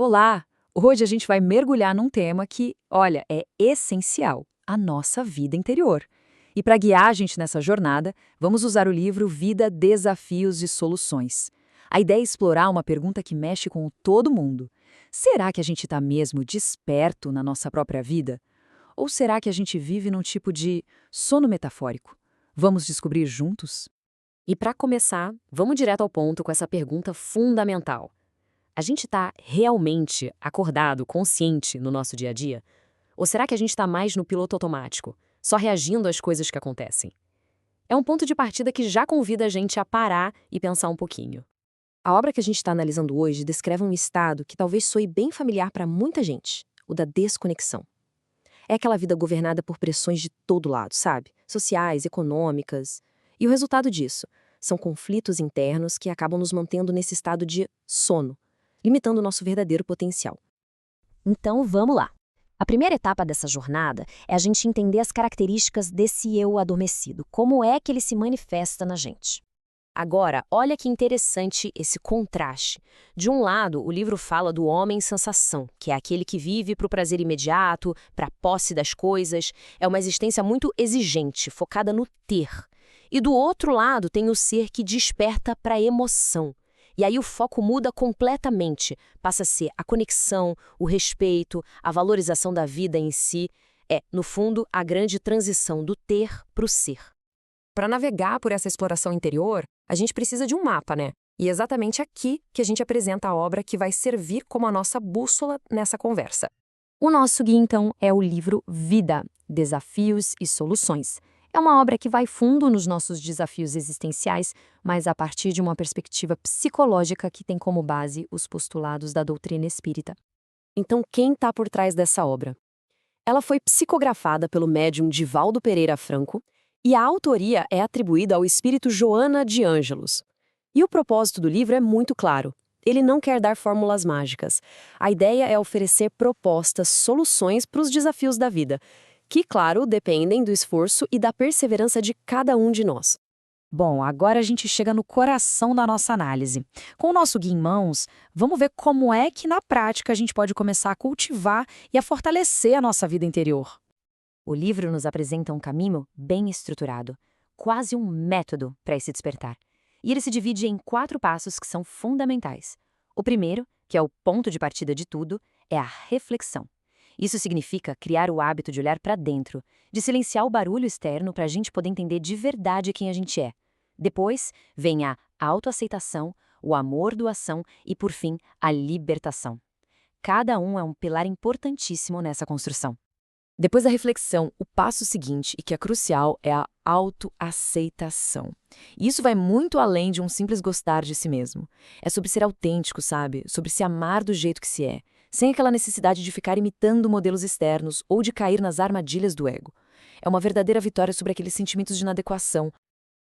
Olá! Hoje a gente vai mergulhar num tema que, olha, é essencial, a nossa vida interior. E para guiar a gente nessa jornada, vamos usar o livro Vida, Desafios e Soluções. A ideia é explorar uma pergunta que mexe com todo mundo. Será que a gente está mesmo desperto na nossa própria vida? Ou será que a gente vive num tipo de sono metafórico? Vamos descobrir juntos? E para começar, vamos direto ao ponto com essa pergunta fundamental. A gente está realmente acordado, consciente no nosso dia a dia? Ou será que a gente está mais no piloto automático, só reagindo às coisas que acontecem? É um ponto de partida que já convida a gente a parar e pensar um pouquinho. A obra que a gente está analisando hoje descreve um estado que talvez soe bem familiar para muita gente, o da desconexão. É aquela vida governada por pressões de todo lado, sabe? Sociais, econômicas. E o resultado disso são conflitos internos que acabam nos mantendo nesse estado de sono, limitando o nosso verdadeiro potencial. Então, vamos lá. A primeira etapa dessa jornada é a gente entender as características desse eu adormecido, como é que ele se manifesta na gente. Agora, olha que interessante esse contraste. De um lado, o livro fala do homem-sensação, que é aquele que vive para o prazer imediato, para a posse das coisas, é uma existência muito exigente, focada no ter. E do outro lado, tem o ser que desperta para a emoção. E aí o foco muda completamente, passa a ser a conexão, o respeito, a valorização da vida em si. É, no fundo, a grande transição do ter para o ser. Para navegar por essa exploração interior, a gente precisa de um mapa, né? E é exatamente aqui que a gente apresenta a obra que vai servir como a nossa bússola nessa conversa. O nosso guia, então, é o livro Vida, Desafios e Soluções. É uma obra que vai fundo nos nossos desafios existenciais, mas a partir de uma perspectiva psicológica que tem como base os postulados da doutrina espírita. Então, quem está por trás dessa obra? Ela foi psicografada pelo médium Divaldo Pereira Franco, e a autoria é atribuída ao espírito Joana de Ângelos. E o propósito do livro é muito claro. Ele não quer dar fórmulas mágicas. A ideia é oferecer propostas, soluções para os desafios da vida, que, claro, dependem do esforço e da perseverança de cada um de nós. Bom, agora a gente chega no coração da nossa análise. Com o nosso guia em mãos, vamos ver como é que na prática a gente pode começar a cultivar e a fortalecer a nossa vida interior. O livro nos apresenta um caminho bem estruturado, quase um método para esse despertar. E ele se divide em 4 passos que são fundamentais. O primeiro, que é o ponto de partida de tudo, é a reflexão. Isso significa criar o hábito de olhar para dentro, de silenciar o barulho externo para a gente poder entender de verdade quem a gente é. Depois, vem a autoaceitação, o amor-doação e, por fim, a libertação. Cada um é um pilar importantíssimo nessa construção. Depois da reflexão, o passo seguinte, e que é crucial, é a autoaceitação. E isso vai muito além de um simples gostar de si mesmo. É sobre ser autêntico, sabe? Sobre se amar do jeito que se é, sem aquela necessidade de ficar imitando modelos externos ou de cair nas armadilhas do ego. É uma verdadeira vitória sobre aqueles sentimentos de inadequação.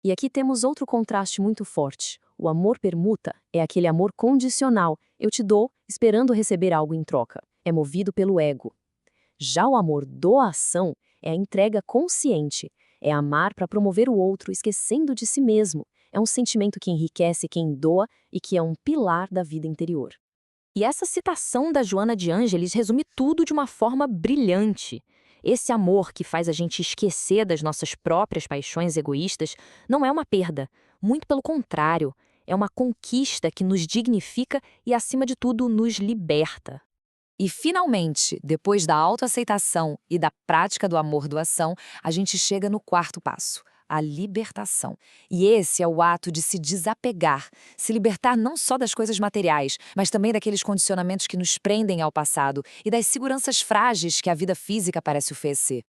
E aqui temos outro contraste muito forte. O amor permuta é aquele amor condicional. Eu te dou, esperando receber algo em troca. É movido pelo ego. Já o amor doação é a entrega consciente, é amar para promover o outro esquecendo de si mesmo. É um sentimento que enriquece quem doa e que é um pilar da vida interior. E essa citação da Joana de Ângeles resume tudo de uma forma brilhante. Esse amor que faz a gente esquecer das nossas próprias paixões egoístas não é uma perda, muito pelo contrário, é uma conquista que nos dignifica e, acima de tudo, nos liberta. E, finalmente, depois da autoaceitação e da prática do amor-doação, a gente chega no 4º passo, a libertação. E esse é o ato de se desapegar, se libertar não só das coisas materiais, mas também daqueles condicionamentos que nos prendem ao passado e das seguranças frágeis que a vida física parece oferecer.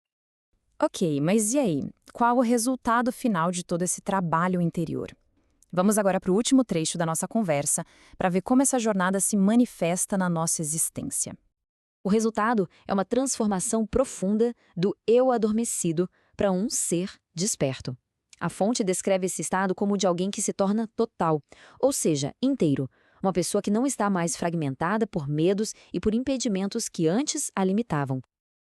Ok, mas e aí? Qual o resultado final de todo esse trabalho interior? Vamos agora para o último trecho da nossa conversa para ver como essa jornada se manifesta na nossa existência. O resultado é uma transformação profunda do eu adormecido para um ser desperto. A fonte descreve esse estado como o de alguém que se torna total, ou seja, inteiro, uma pessoa que não está mais fragmentada por medos e por impedimentos que antes a limitavam.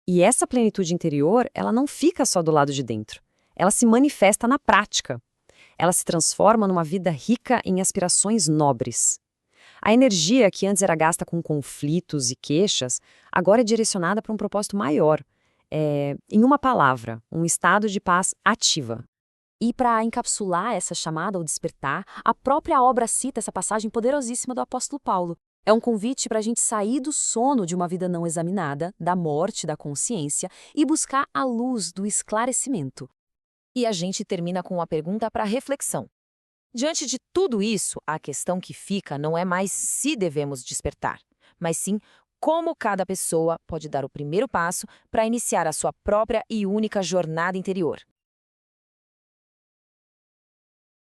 E essa plenitude interior, ela não fica só do lado de dentro. Ela se manifesta na prática. Ela se transforma numa vida rica em aspirações nobres. A energia que antes era gasta com conflitos e queixas, agora é direcionada para um propósito maior. Em uma palavra, um estado de paz ativa. E para encapsular essa chamada ao despertar, a própria obra cita essa passagem poderosíssima do apóstolo Paulo. É um convite para a gente sair do sono de uma vida não examinada, da morte da consciência, e buscar a luz do esclarecimento. E a gente termina com uma pergunta para reflexão. Diante de tudo isso, a questão que fica não é mais se devemos despertar, mas sim como cada pessoa pode dar o primeiro passo para iniciar a sua própria e única jornada interior.